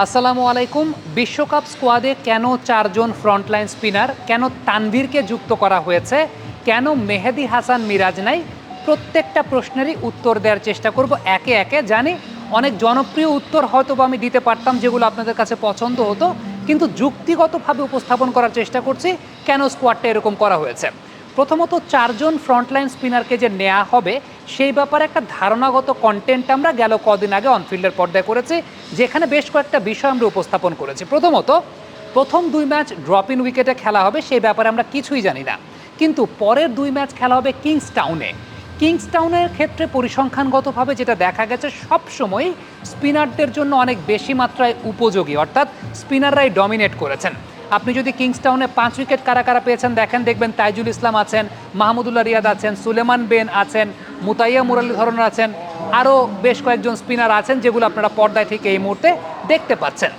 আসসালামু আলাইকুম। বিশ্বকাপ স্কোয়াডে কেন 4 জন ফ্রন্টলাইন স্পিনার, কেন তানভীরকে যুক্ত করা হয়েছে, কেন মেহেদী হাসান মিরাজ নাই, প্রত্যেকটা প্রশ্নেরই উত্তর দেওয়ার চেষ্টা করব একে একে। জানি অনেক জনপ্রিয় উত্তর হয়তো বা আমি দিতে পারতাম যেগুলো আপনাদের কাছে পছন্দ হতো, কিন্তু যুক্তিগতভাবে উপস্থাপন করার চেষ্টা করছি কেন স্কোয়াডটা এরকম করা হয়েছে। প্রথমত 4 জন ফ্রন্টলাইন স্পিনারকে যে নেওয়া হবে সেই ব্যাপারে একটা ধারণাগত কন্টেন্ট আমরা গেল কদিন আগে অনফিল্ডের পর্দায় করেছি, যেখানে বেশ কয়েকটা বিষয় আমরা উপস্থাপন করেছি। প্রথমত, প্রথম 2 ম্যাচ ড্রপ ইন উইকেটে খেলা হবে সেই ব্যাপারে আমরা কিছুই জানি না, কিন্তু পরের 2 ম্যাচ খেলা হবে কিংসটাউনের ক্ষেত্রে পরিসংখ্যানগতভাবে যেটা দেখা গেছে সবসময় স্পিনারদের জন্য অনেক বেশি মাত্রায় উপযোগী, অর্থাৎ স্পিনাররাই ডমিনেট করেছেন। আপনি যদি কিংসটাউনে 5 উইকেট কারা কারা পেয়েছেন দেখবেন তাইজুল ইসলাম আছেন, মাহমুদুল্লাহ রিয়াদ আছেন, সুলেমান বেন আছেন, মুতাইয়া মুরলীধরন আছেন, আরও বেশ কয়েকজন স্পিনার আছেন যেগুলো আপনারা পর্দায় ঠিক এই মুহূর্তে দেখতে পাচ্ছেন।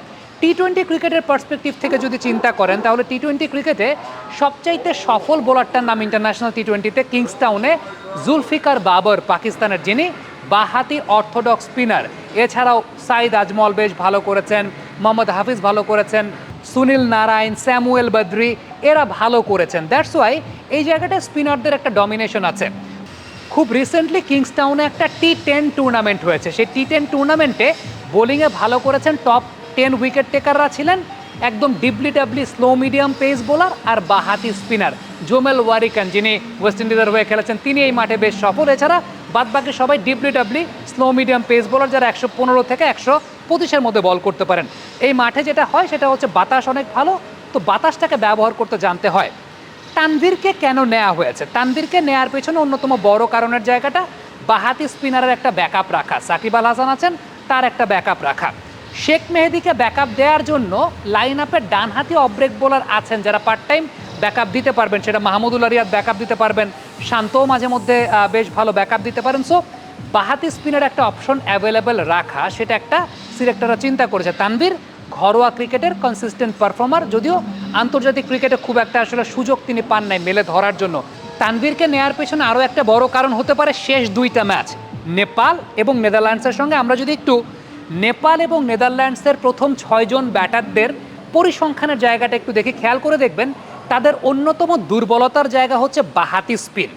টি-20 ক্রিকেটের পার্সপেক্টিভ থেকে যদি চিন্তা করেন তাহলে টি-20 ক্রিকেটে সবচাইতে সফল বোলারটার নাম ইন্টারন্যাশনাল টি-20তে কিংসটাউনে জুলফিকার বাবর, পাকিস্তানের, যিনি বাঁহাতি অর্থোডক্স স্পিনার। এছাড়াও সাইদ আজমল বেশ ভালো করেছেন, মোহাম্মদ হাফিজ ভালো করেছেন, সুনীল নারায়ণ, স্যামুয়েল বদ্রি, এরা ভালো করেছেন। দ্যাটস ওয়াই এই জায়গাটায় স্পিনারদের একটা ডমিনেশন আছে। খুব রিসেন্টলি কিংসটাউনে একটা টি-10 টুর্নামেন্ট হয়েছে, সেই টি-10 টুর্নামেন্টে বোলিংয়ে ভালো করেছেন টপ 10 উইকেট টেকাররা ছিলেন একদম ডিবলি স্লো মিডিয়াম পেস বোলার আর বাঁহাতি স্পিনার জোমেল ওয়ারিকান, যিনি ওয়েস্ট ইন্ডিজের হয়ে খেলেছেন, তিনি এই মাঠে বেশ সফল। এছাড়া বাদবাকি সবাই ডিবলি স্লো মিডিয়াম পেস বোলার, যারা 115 থেকে 125-এর মধ্যে বল করতে পারেন। এই মাঠে যেটা হয় সেটা হচ্ছে বাতাস অনেক ভালো, তো বাতাসটাকে ব্যবহার করতে জানতে হয়। তানভীরকে কেন নেওয়া হয়েছে? তানভীরকে নেওয়ার পেছনে অন্যতম বড় কারণের জায়গাটা বাঁহাতি স্পিনারের একটা ব্যাকআপ রাখা। সাকিব আল হাসান আছেন, তার একটা ব্যাকআপ রাখা। শেখ মেহেদীকে ব্যাকআপ দেওয়ার জন্য লাইন আপে ডানহাতি অফ ব্রেক বোলার আছেন যারা পার্ট টাইম ব্যাকআপ দিতে পারবেন, সেটা মাহমুদুল্লাহ রিয়াদ ব্যাকআপ দিতে পারবেন, শান্তও মাঝে মধ্যে বেশ ভালো ব্যাকআপ দিতে পারেন। সো বাঁহাতি স্পিনার একটা অপশন অ্যাভেলেবেল রাখা, সেটা একটা সিলেক্টররা চিন্তা করেছে। তানভীর ঘরোয়া ক্রিকেটের কনসিস্টেন্ট পারফর্মার, যদিও আন্তর্জাতিক ক্রিকেটে খুব একটা আসলে সুযোগ তিনি পান নাই মেলে ধরার জন্য। তানভীরকে নেয়ার পেছনে আরও একটা বড় কারণ হতে পারে শেষ 2টা ম্যাচ নেপাল এবং নেদারল্যান্ডসের সঙ্গে। আমরা যদি একটু নেপাল এবং নেদারল্যান্ডসের প্রথম 6 জন ব্যাটারদের পরিসংখ্যানের জায়গাটা একটু দেখে খেয়াল করে দেখবেন, তাদের অন্যতম দুর্বলতার জায়গা হচ্ছে বাঁহাতি স্পিন।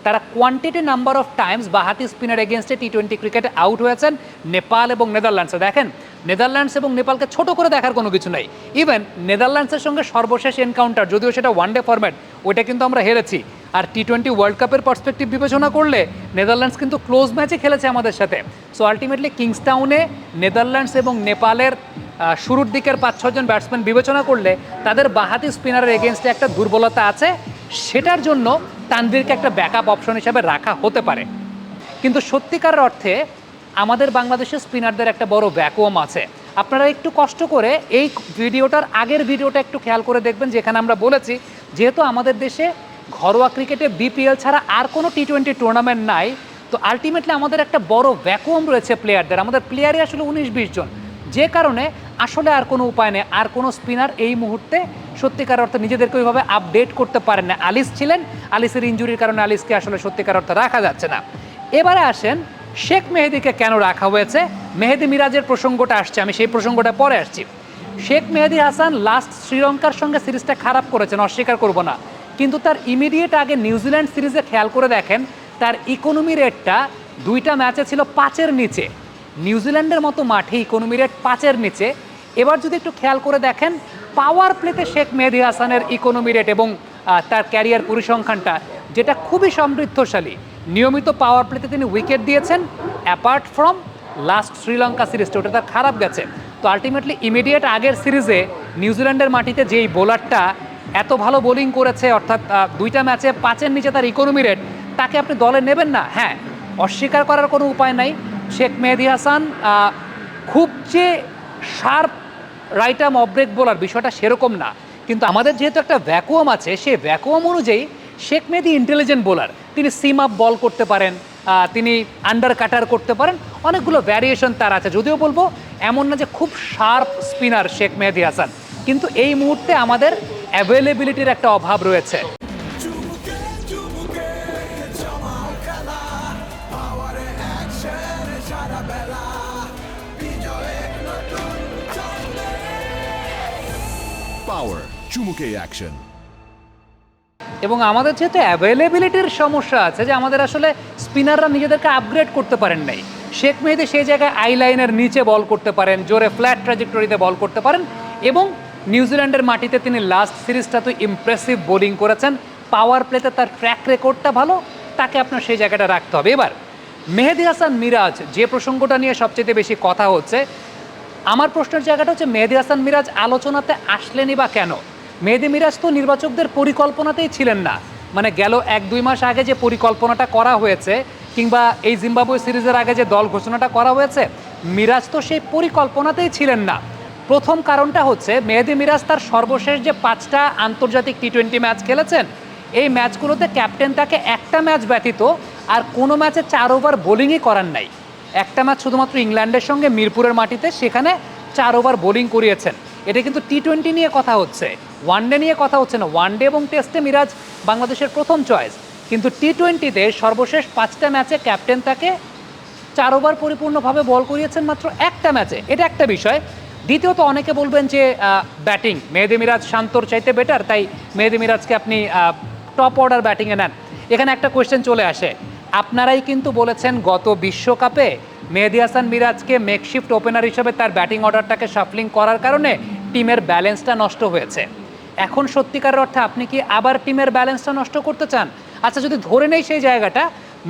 তারা কোয়ান্টিটি নাম্বার অফ টাইমস বাঁহাতি স্পিনার এগেনস্টে টি-20 ক্রিকেটে আউট হয়েছেন নেপাল এবং নেদারল্যান্ডসে। দেখেন, নেদারল্যান্ডস এবং নেপালকে ছোট করে দেখার কোনো কিছু নাই। ইভেন নেদারল্যান্ডসের সঙ্গে সর্বশেষ এনকাউন্টার, যদিও সেটা ওয়ানডে ফরম্যাট, ওইটা কিন্তু আমরা হেরেছি। আর টি-20 ওয়ার্ল্ড কাপের পার্সপেক্টিভ বিবেচনা করলে নেদারল্যান্ডস কিন্তু ক্লোজ ম্যাচে খেলেছে আমাদের সাথে। সো আলটিমেটলি কিংসটাউনে নেদারল্যান্ডস এবং নেপালের শুরুর দিকের 5-6 জন ব্যাটসম্যান বিবেচনা করলে তাদের বাঁহাতি স্পিনারের এগেনস্টে একটা দুর্বলতা আছে, সেটার জন্য তানভীরকে একটা ব্যাকআপ অপশন হিসাবে রাখা হতে পারে। কিন্তু সত্যিকার অর্থে আমাদের বাংলাদেশের স্পিনারদের একটা বড় ভ্যাকুয়াম আছে। আপনারা একটু কষ্ট করে এই ভিডিওটার আগের ভিডিওটা একটু খেয়াল করে দেখবেন, যেখানে আমরা বলেছি যেহেতু আমাদের দেশে ঘরোয়া ক্রিকেটে বিপিএল ছাড়া আর কোনো টি-20 টুর্নামেন্ট নাই, তো আলটিমেটলি আমাদের একটা বড় ভ্যাকুয়াম রয়েছে প্লেয়ারদের। আমাদের প্লেয়ারই আসলে 19-20 জন, যে কারণে আসলে আর কোনো উপায় নেই। আর কোনো স্পিনার এই মুহূর্তে সত্যিকার অর্থে নিজেদেরকে ওইভাবে আপডেট করতে পারেন না। আলিস ছিলেন, আলিসের ইনজুরির কারণে আলিসকে আসলে সত্যিকার অর্থে রাখা যাচ্ছে না। এবারে আসেন শেখ মেহেদীকে কেন রাখা হয়েছে। মেহেদী মিরাজের প্রসঙ্গটা আসছে, আমি সেই প্রসঙ্গটা পরে আসছি। শেখ মেহেদী হাসান লাস্ট শ্রীলঙ্কার সঙ্গে সিরিজটা খারাপ করেছেন, অস্বীকার করব না, কিন্তু তার ইমিডিয়েট আগে নিউজিল্যান্ড সিরিজে খেয়াল করে দেখেন তার ইকোনমি রেটটা 2টা ম্যাচে ছিল 5-এর নিচে। নিউজিল্যান্ডের মতো মাঠে ইকোনমি রেট 5-এর নিচে। এবার যদি একটু খেয়াল করে দেখেন পাওয়ার প্লেতে শেখ মেহেদী হাসানের ইকোনমি রেট এবং তার ক্যারিয়ার পরিসংখ্যানটা, যেটা খুবই সমৃদ্ধশালী। নিয়মিত পাওয়ার প্লেতে তিনি উইকেট দিয়েছেন, অ্যাপার্ট ফ্রম লাস্ট শ্রীলঙ্কা সিরিজটা, ওটা তার খারাপ গেছে। তো আলটিমেটলি ইমিডিয়েট আগের সিরিজে নিউজিল্যান্ডের মাটিতে যেই বোলারটা এত ভালো বোলিং করেছে, অর্থাৎ 2টা ম্যাচে 5-এর নিচে তার ইকোনমি রেট, তাকে আপনি দলে নেবেন না? হ্যাঁ, অস্বীকার করার কোনো উপায় নাই। শেখ মেহেদী হাসান খুব যে sharp right arm off break bowler বিষয়টা সেরকম না, কিন্তু আমাদের যেহেতু একটা ভ্যাকুয়াম আছে, সেই ভ্যাকুয়াম অনুযায়ী শেখ মেহেদী ইন্টেলিজেন্ট বোলার। তিনি সিম আপ বল করতে পারেন, তিনি আন্ডার কাটার করতে পারেন, অনেকগুলো ভ্যারিয়েশন তার আছে। যদিও বলবো এমন না যে খুব শার্প স্পিনার শেখ মেহেদী হাসান, কিন্তু এই মুহূর্তে আমাদের অ্যাভেলেবিলিটির একটা অভাব রয়েছে। Power, চুমুকে অ্যাকশন। এবং আমাদের যেহেতু অ্যাভেলেবিলিটির সমস্যা আছে যে আমাদের আসলে স্পিনাররা নিজেদেরকে আপগ্রেড করতে পারেন নাই। শেখ মেহেদী সেই জায়গায় আই লাইনের নিচে বল করতে পারেন, জোরে ফ্ল্যাট ট্র্যাজেক্টরিতে বল করতে পারেন এবং নিউজিল্যান্ডের মাটিতে তিনি লাস্ট সিরিজটা তো ইমপ্রেসিভ বোলিং করেছেন। পাওয়ার প্লেতে তার ট্র্যাক রেকর্ডটা ভালো, তাকে আপনার সেই জায়গাটা রাখতে হবে। এবার মেহেদী হাসান মিরাজ যে প্রসঙ্গটা নিয়ে সবচেয়ে বেশি কথা হচ্ছে, আমার প্রশ্নের জায়গাটা হচ্ছে মেহেদী হাসান মিরাজ আলোচনাতে আসলেনই বা কেন? মেহেদী মিরাজ তো নির্বাচকদের পরিকল্পনাতেই ছিলেন না। মানে গেল 1-2 মাস আগে যে পরিকল্পনাটা করা হয়েছে কিংবা এই জিম্বাবুয়ে সিরিজের আগে যে দল ঘোষণাটা করা হয়েছে, মিরাজ তো সেই পরিকল্পনাতেই ছিলেন না। প্রথম কারণটা হচ্ছে মেহেদী মিরাজ তার সর্বশেষ যে 5টা আন্তর্জাতিক টি-20 ম্যাচ খেলেছেন, এই ম্যাচগুলোতে ক্যাপ্টেন তাকে একটা ম্যাচ ব্যতীত আর কোনো ম্যাচে 4 ওভার বোলিংই করান নাই। একটা ম্যাচ শুধুমাত্র ইংল্যান্ডের সঙ্গে মিরপুরের মাটিতে, সেখানে 4 ওভার বোলিং করিয়েছেন। এটা কিন্তু টি-20 নিয়ে কথা হচ্ছে, ওয়ানডে নিয়ে কথা হচ্ছে না। ওয়ানডে এবং টেস্টে মিরাজ বাংলাদেশের প্রথম চয়েস, কিন্তু টি-20তে সর্বশেষ 5টা ম্যাচে ক্যাপ্টেন তাকে 4 ওভার পরিপূর্ণভাবে বল করিয়েছেন মাত্র একটা ম্যাচে। এটা একটা বিষয়। দ্বিতীয়ত অনেকে বলবেন যে ব্যাটিং মেহেদী মিরাজ শান্তর চাইতে বেটার, তাই মেহেদী মিরাজকে আপনি টপ অর্ডার ব্যাটিংয়ে নেন। এখানে একটা কোয়েশ্চেন চলে আসে, আপনারাই কিন্তু বলেছেন গত বিশ্বকাপে মেহেদী হাসান মিরাজকে মেকশিফট ওপেনার হিসেবে তার ব্যাটিং অর্ডারটাকে শাফলিং করার কারণে টিমের ব্যালেন্সটা নষ্ট হয়েছে। এখন সত্যিকারের অর্থে আপনি কি আবার টিমের ব্যালেন্সটা নষ্ট করতে চান? আচ্ছা, যদি ধরে নেই সেই জায়গাটা,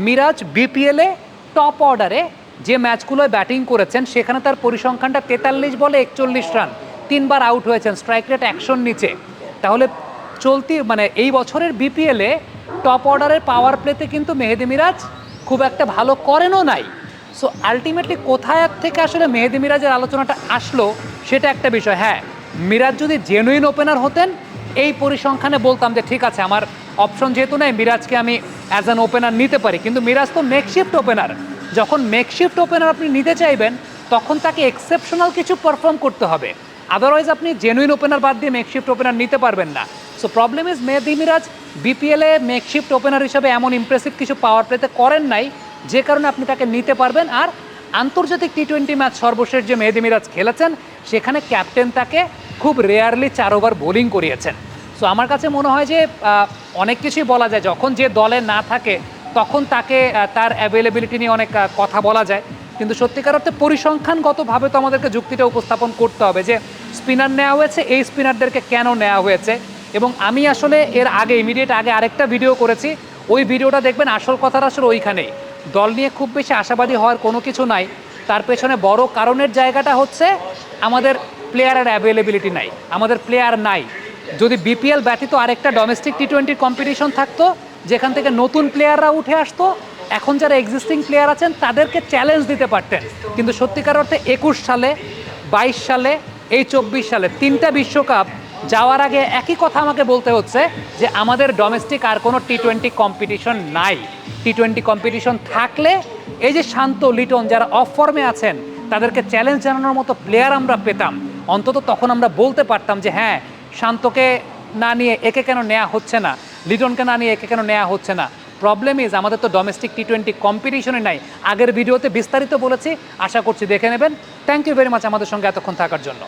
মিরাজ বিপিএলে টপ অর্ডারে যে ম্যাচগুলোয় ব্যাটিং করেছেন সেখানে তার পরিসংখ্যানটা 43 বলে 41 রান, 3 বার আউট হয়েছেন, স্ট্রাইক রেট 100-র নিচে। তাহলে চলতি মানে এই বছরের বিপিএলে টপ অর্ডারের পাওয়ার প্লেতে কিন্তু মেহেদী মিরাজ খুব একটা ভালো করেনও নাই। সো আলটিমেটলি কোথায় থেকে আসলে মেহেদী মিরাজের আলোচনাটা আসলো সেটা একটা বিষয়। হ্যাঁ, মিরাজ যদি জেনুইন ওপেনার হতেন এই পরিসংখ্যানে বলতাম যে ঠিক আছে, আমার অপশন যেহেতু নেই, মিরাজকে আমি অ্যাজ অ্যান ওপেনার নিতে পারি। কিন্তু মিরাজ তো মেকশিফট ওপেনার। যখন মেকশিফট ওপেনার আপনি নিতে চাইবেন তখন তাকে এক্সেপশনাল কিছু পারফর্ম করতে হবে, আদারওয়াইজ আপনি জেনুইন ওপেনার বাদ দিয়ে মেকশিফট ওপেনার নিতে পারবেন না। সো প্রবলেম ইজ মেহেদী মিরাজ বিপিএলে মেকশিফট ওপেনার হিসাবে এমন ইমপ্রেসিভ কিছু পাওয়ার প্লেতে করেন নাই যে কারণে আপনি তাকে নিতে পারবেন। আর আন্তর্জাতিক টি-20 ম্যাচ সর্বশেষ যে মেহেদী মিরাজ খেলেছেন সেখানে ক্যাপ্টেন তাকে খুব রেয়ারলি 4 ওভার বোলিং করিয়েছেন। সো আমার কাছে মনে হয় যে অনেক কিছুই বলা যায়, যখন যে দলে না থাকে তখন তাকে তার অ্যাভেলেবিলিটি নিয়ে অনেক কথা বলা যায়, কিন্তু সত্যিকার অর্থে পরিসংখ্যানগতভাবে তো আমাদেরকে যুক্তিটা উপস্থাপন করতে হবে যে স্পিনার নেওয়া হয়েছে, এই স্পিনারদেরকে কেন নেওয়া হয়েছে। এবং আমি আসলে এর আগে ইমিডিয়েট আগে আরেকটা ভিডিও করেছি, ওই ভিডিওটা দেখবেন, আসল কথাটা আসলে ওইখানেই। দল নিয়ে খুব বেশি আশাবাদী হওয়ার কোনো কিছু নাই, তার পেছনে বড় কারণের জায়গাটা হচ্ছে আমাদের প্লেয়ারের অ্যাভেলেবিলিটি নাই, আমাদের প্লেয়ার নাই। যদি বিপিএল ব্যতীত আরেকটা ডোমেস্টিক টি-20 কম্পিটিশন থাকতো যেখান থেকে নতুন প্লেয়াররা উঠে আসতো, এখন যারা এক্সিস্টিং প্লেয়ার আছেন তাদেরকে চ্যালেঞ্জ দিতে পারতেন। কিন্তু সত্যিকার অর্থে 21 সালে, 22 সালে, এই 24 সালে 3টা বিশ্বকাপ যাওয়ার আগে একই কথা আমাকে বলতে হচ্ছে যে আমাদের ডোমেস্টিক আর কোনো টি-20 কম্পিটিশন নাই। টি-20 কম্পিটিশন থাকলে এই যে শান্ত, লিটন যারা অফ ফর্মে আছেন তাদেরকে চ্যালেঞ্জ জানানোর মতো প্লেয়ার আমরা পেতাম, অন্তত তখন আমরা বলতে পারতাম যে হ্যাঁ, শান্তকে না নিয়ে একে কেন নেওয়া হচ্ছে না, লিটনকে না নিয়ে একে কেন নেওয়া হচ্ছে না। প্রবলেম ইজ আমাদের তো ডোমেস্টিক টি-20 কম্পিটিশনে নাই। আগের ভিডিওতে বিস্তারিত বলেছি, আশা করছি দেখে নেবেন। থ্যাংক ইউ ভেরি মাচ আমাদের সঙ্গে এতক্ষণ থাকার জন্য।